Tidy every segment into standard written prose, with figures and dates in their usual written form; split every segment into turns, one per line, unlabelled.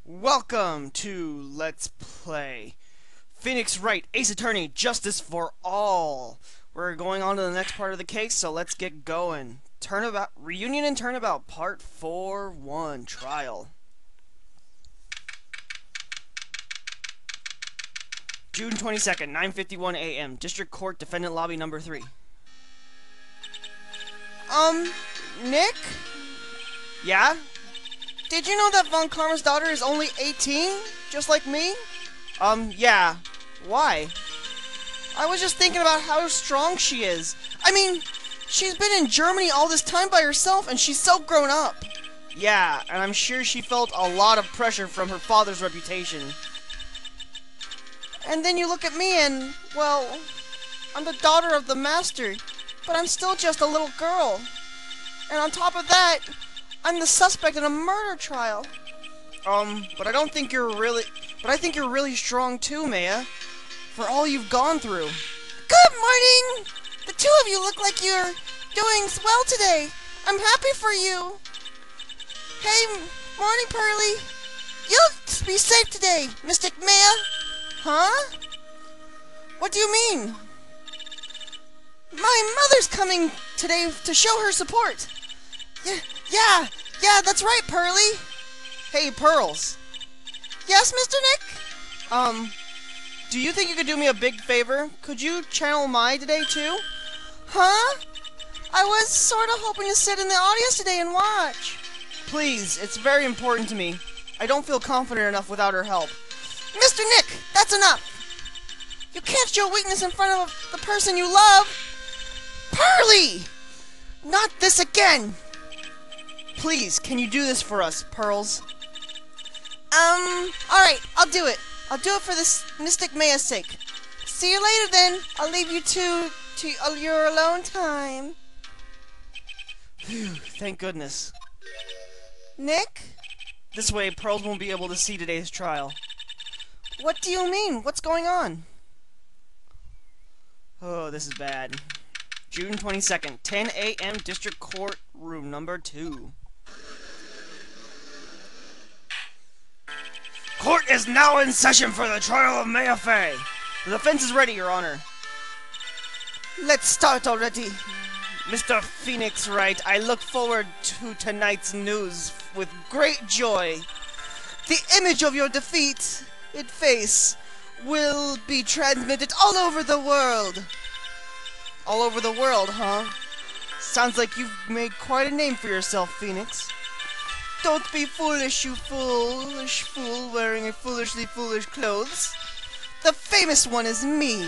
Welcome to Let's Play Phoenix Wright, Ace Attorney, Justice for All. We're going on to the next part of the case, so let's get going. Turnabout, Reunion and Turnabout, Part 4-1, Trial. June 22nd, 9:51 a.m. District Court, Defendant Lobby Number 3. Nick? Yeah? Did you know that Von Karma's daughter is only 18? Just like me? Yeah. Why? I was just thinking about how strong she is. I mean, she's been in Germany all this time by herself, and she's so grown up. Yeah, and I'm sure she felt a lot of pressure from her father's reputation. And then you look at me and, well, I'm the daughter of the master, but I'm still just a little girl. And on top of that, I'm the suspect in a murder trial. But I think you're really strong too, Maya. For all you've gone through. Good morning! The two of you look like you're doing well today. I'm happy for you. Hey, morning, Pearly. You'll be safe today, Mystic Maya. Huh? What do you mean? My mother's coming today to show her support. Yeah, that's right, Pearly. Hey, Pearls. Yes, Mr. Nick? Do you think you could do me a big favor? Could you channel Mai today, too? Huh? I was sort of hoping to sit in the audience today and watch. Please, it's very important to me. I don't feel confident enough without her help. Mr. Nick, that's enough. You can't show weakness in front of the person you love. Pearly! Not this again! Please, can you do this for us, Pearls? Alright, I'll do it. I'll do it for this Mystic Maya's sake. See you later then. I'll leave you to your alone time. Phew, thank goodness. Nick? This way, Pearls won't be able to see today's trial. What do you mean? What's going on? Oh, this is bad. June 22nd, 10 a.m. District Court, Room Number 2. Court is now in session for the trial of Maya Fey. The defense is ready, Your Honor. Let's start already. Mr. Phoenix Wright, I look forward to tonight's news with great joy. The image of your defeat in face will be transmitted all over the world. All over the world, huh? Sounds like you've made quite a name for yourself, Phoenix. Don't be foolish, you foolish fool wearing a foolishly foolish clothes. The famous one is me.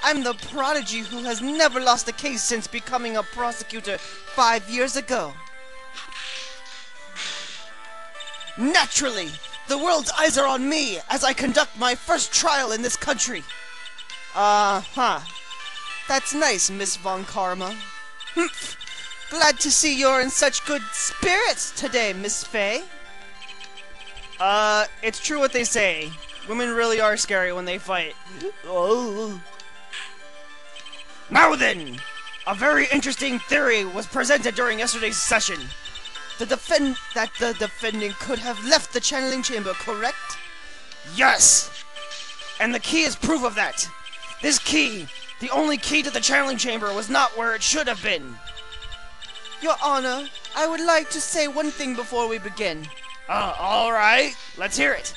I'm the prodigy who has never lost a case since becoming a prosecutor 5 years ago. Naturally, the world's eyes are on me as I conduct my first trial in this country. That's nice, Miss Von Karma. Humph. Glad to see you're in such good spirits today, Miss Fey. It's true what they say. Women really are scary when they fight. Oh. Now then, a very interesting theory was presented during yesterday's session. The defendant could have left the channeling chamber, correct? Yes! And the key is proof of that. This key, the only key to the channeling chamber, was not where it should have been. Your Honor, I would like to say one thing before we begin. Alright. Let's hear it.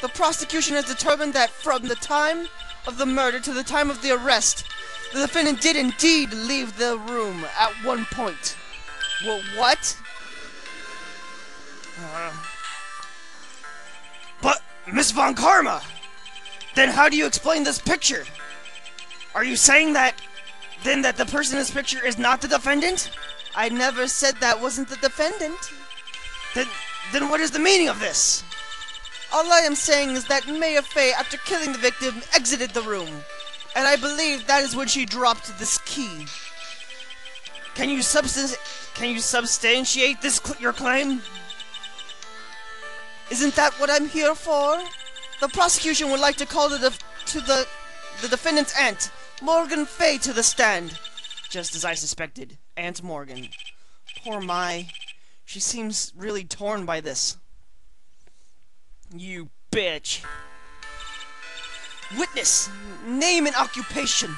The prosecution has determined that from the time of the murder to the time of the arrest, the defendant did indeed leave the room at one point. Well, what? But, Miss Von Karma! Then how do you explain this picture? Are you saying that the person in this picture is not the defendant? I never said that wasn't the defendant. Then what is the meaning of this? All I am saying is that Maya Fey, after killing the victim, exited the room. And I believe that is when she dropped this key. Can you substantiate your claim? Isn't that what I'm here for? The prosecution would like to call the defendant's aunt, Morgan Fey, to the stand. Just as I suspected. Aunt Morgan. Poor Mai. She seems really torn by this. You bitch. Witness, name and occupation.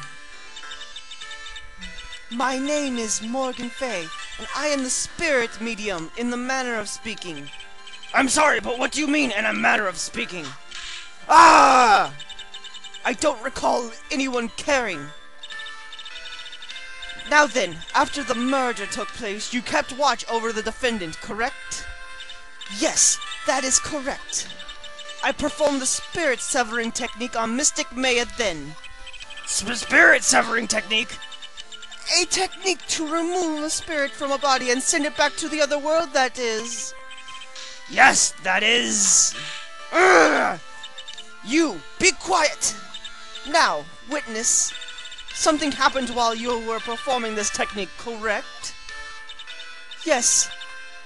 My name is Morgan Fay, and I am the spirit medium in the manner of speaking. I'm sorry, but what do you mean in a manner of speaking? Ah! I don't recall anyone caring. Now then, after the murder took place, you kept watch over the defendant, correct? Yes, that is correct. I performed the spirit severing technique on Mystic Maya then. Spirit severing technique? A technique to remove a spirit from a body and send it back to the other world, that is. Yes, that is. Urgh! You, be quiet! Now, witness, something happened while you were performing this technique, correct? Yes,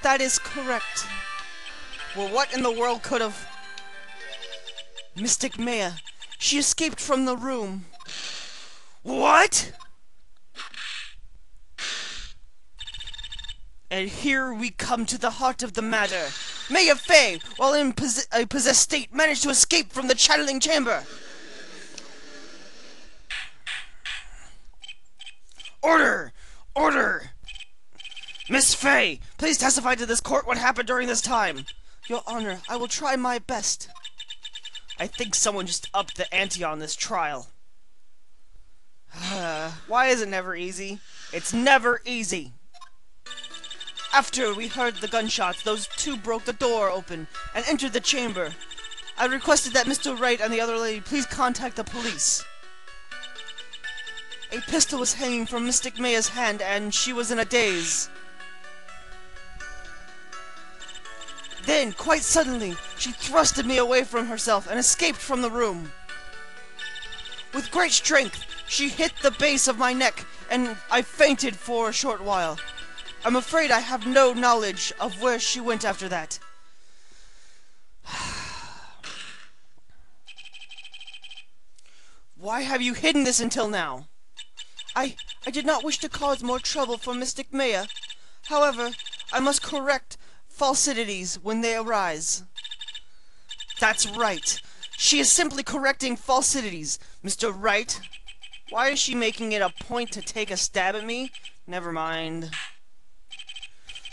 that is correct. Well, what in the world could have... Mystic Maya, she escaped from the room. What? And here we come to the heart of the matter. Maya Fay, while in a possessed state, managed to escape from the channeling chamber. Order! Order! Miss Fay, please testify to this court what happened during this time. Your Honor, I will try my best. I think someone just upped the ante on this trial. Why is it never easy? It's never easy. After we heard the gunshots, those two broke the door open and entered the chamber. I requested that Mr. Wright and the other lady please contact the police. A pistol was hanging from Mystic Maya's hand and she was in a daze. Then, quite suddenly, she thrusted me away from herself and escaped from the room. With great strength, she hit the base of my neck and I fainted for a short while. I'm afraid I have no knowledge of where she went after that. Why have you hidden this until now? I did not wish to cause more trouble for Mystic Maya. However, I must correct falsities when they arise. That's right. She is simply correcting falsities. Mr. Wright, why is she making it a point to take a stab at me? Never mind.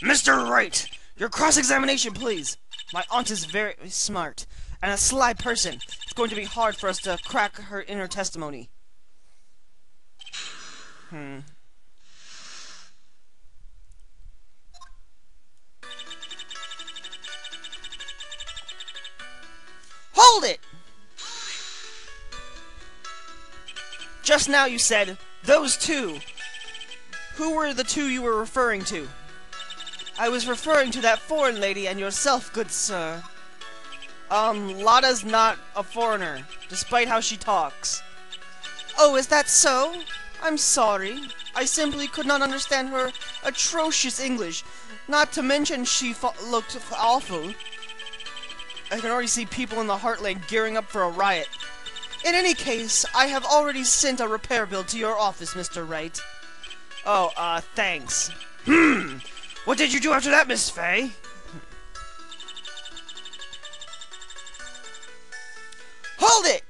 Mr. Wright, your cross-examination, please. My aunt is very smart and a sly person. It's going to be hard for us to crack her inner testimony. Hold it! Just now you said, those two. Who were the two you were referring to? I was referring to that foreign lady and yourself, good sir. Lotta's not a foreigner, despite how she talks. Oh, is that so? I'm sorry. I simply could not understand her atrocious English. Not to mention she looked awful. I can already see people in the Heartland gearing up for a riot. In any case, I have already sent a repair bill to your office, Mr. Wright. Oh, thanks. What did you do after that, Miss Fay? Hold it!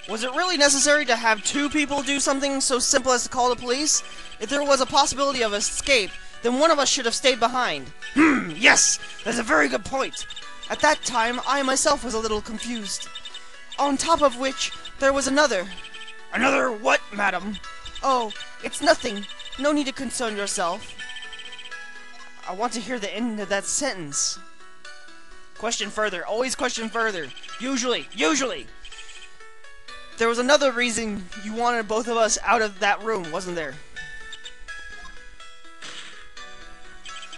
Was it really necessary to have two people do something so simple as to call the police? If there was a possibility of escape, then one of us should have stayed behind. Yes, that's a very good point. At that time, I myself was a little confused. On top of which, there was another. Another what, madam? Oh, it's nothing. No need to concern yourself. I want to hear the end of that sentence. Question further. Always question further. Usually. There was another reason you wanted both of us out of that room, wasn't there?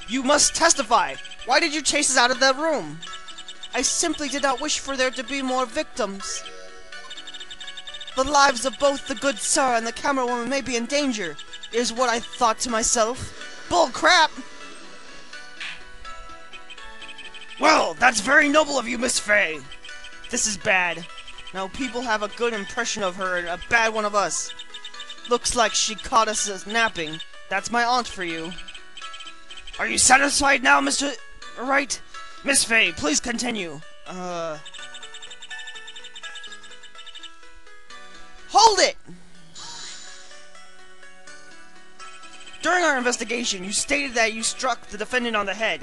You must testify. Why did you chase us out of that room? I simply did not wish for there to be more victims. The lives of both the good sir and the camera woman may be in danger, is what I thought to myself. Bull crap! Well, that's very noble of you, Miss Fay. This is bad. Now people have a good impression of her and a bad one of us. Looks like she caught us napping. That's my aunt for you. Are you satisfied now, Mr. Right. Miss Faye, please continue. Hold it! During our investigation, you stated that you struck the defendant on the head,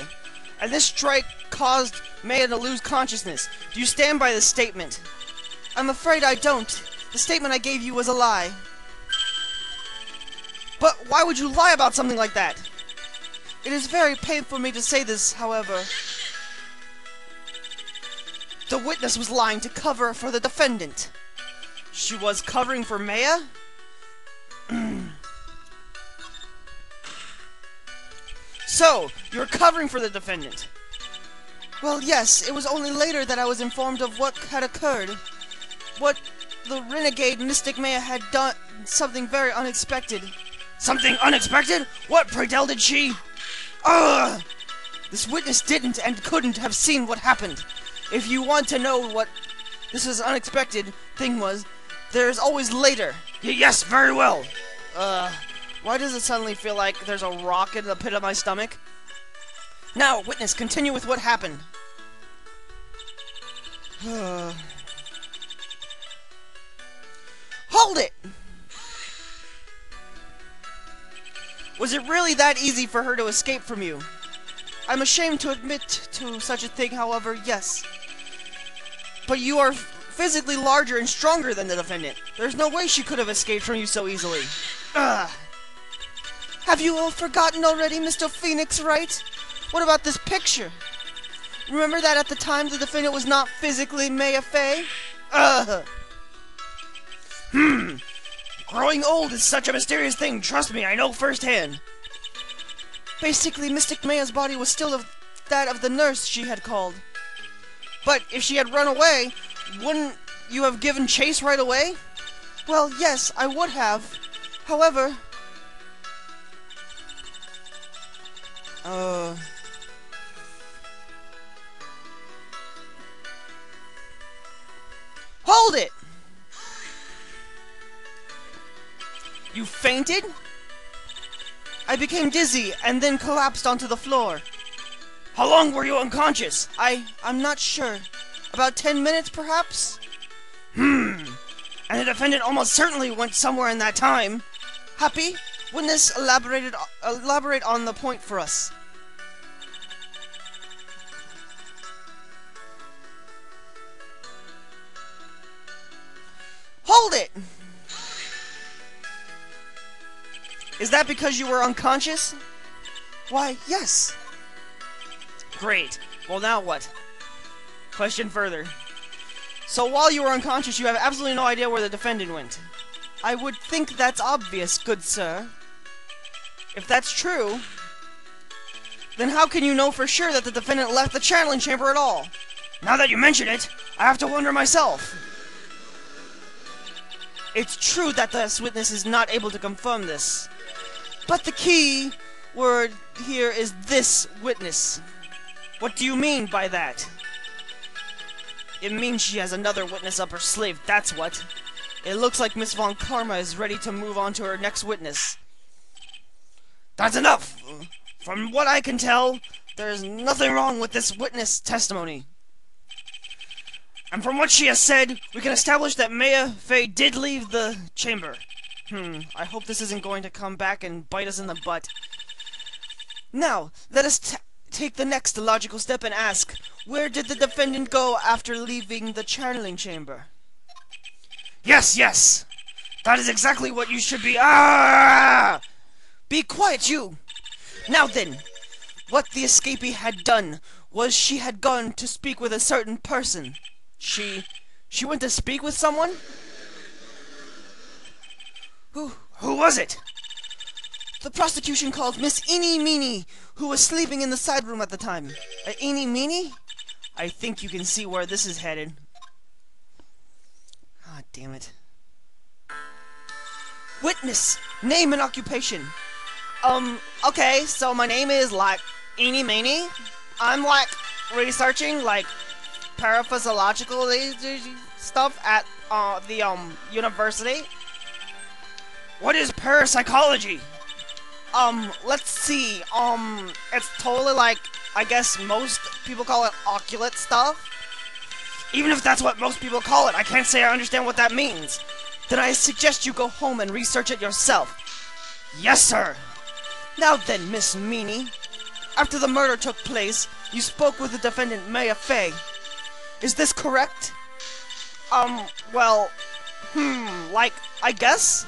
and this strike caused Maya to lose consciousness. Do you stand by this statement? I'm afraid I don't. The statement I gave you was a lie. But why would you lie about something like that? It is very painful for me to say this, however. The witness was lying to cover for the defendant. She was covering for Maya? So, you're covering for the defendant? Well, yes, it was only later that I was informed of what had occurred. What the renegade Mystic Maya had done something very unexpected. Something unexpected? What, pray tell, did she? Ugh! This witness didn't and couldn't have seen what happened. If you want to know what this is unexpected thing was, there's always later. Yes, very well. Why does it suddenly feel like there's a rock in the pit of my stomach? Now, witness, continue with what happened. Hold it! Was it really that easy for her to escape from you? I'm ashamed to admit to such a thing, however, yes. But you are physically larger and stronger than the defendant. There's no way she could have escaped from you so easily. Have you all forgotten already, Mr. Phoenix, Wright? What about this picture? Remember that at the time the defendant was not physically Maya Fey? Growing old is such a mysterious thing, trust me, I know firsthand. Basically, Mystic Maya's body was still that of the nurse she had called. But if she had run away, wouldn't you have given chase right away? Well, yes, I would have. However... Hold it! You fainted? I became dizzy and then collapsed onto the floor. How long were you unconscious? I'm not sure. About 10 minutes, perhaps? And the defendant almost certainly went somewhere in that time. Happy? Witness, elaborate on the point for us. Hold it! Is that because you were unconscious? Why, yes. Great. Well, now what? Question further. So while you were unconscious, you have absolutely no idea where the defendant went. I would think that's obvious, good sir. If that's true, then how can you know for sure that the defendant left the channeling chamber at all? Now that you mention it, I have to wonder myself. It's true that this witness is not able to confirm this. But the key word here is this witness. What do you mean by that? It means she has another witness up her sleeve, that's what. It looks like Miss Von Karma is ready to move on to her next witness. That's enough! From what I can tell, there is nothing wrong with this witness testimony. And from what she has said, we can establish that Maya Fey did leave the chamber. I hope this isn't going to come back and bite us in the butt. Now, let us take the next logical step and ask, where did the defendant go after leaving the channeling chamber? Yes! That is exactly what you should be— Be quiet, you! Now then, what the escapee had done was she had gone to speak with a certain person. She went to speak with someone? Who was it? The prosecution called Miss Eeny Meeny, who was sleeping in the side room at the time. Eeny Meeny? I think you can see where this is headed. Ah, damn it. Witness, name and occupation. Okay, so my name is, Eeny Meeny. I'm, researching, paraphysiological stuff at, the, university. What is parapsychology? Let's see, it's totally I guess most people call it oculate stuff. Even if that's what most people call it, I can't say I understand what that means. Then I suggest you go home and research it yourself. Yes, sir. Now then, Miss Meanie. After the murder took place, you spoke with the defendant, Maya Fey. Is this correct? Well, like, I guess?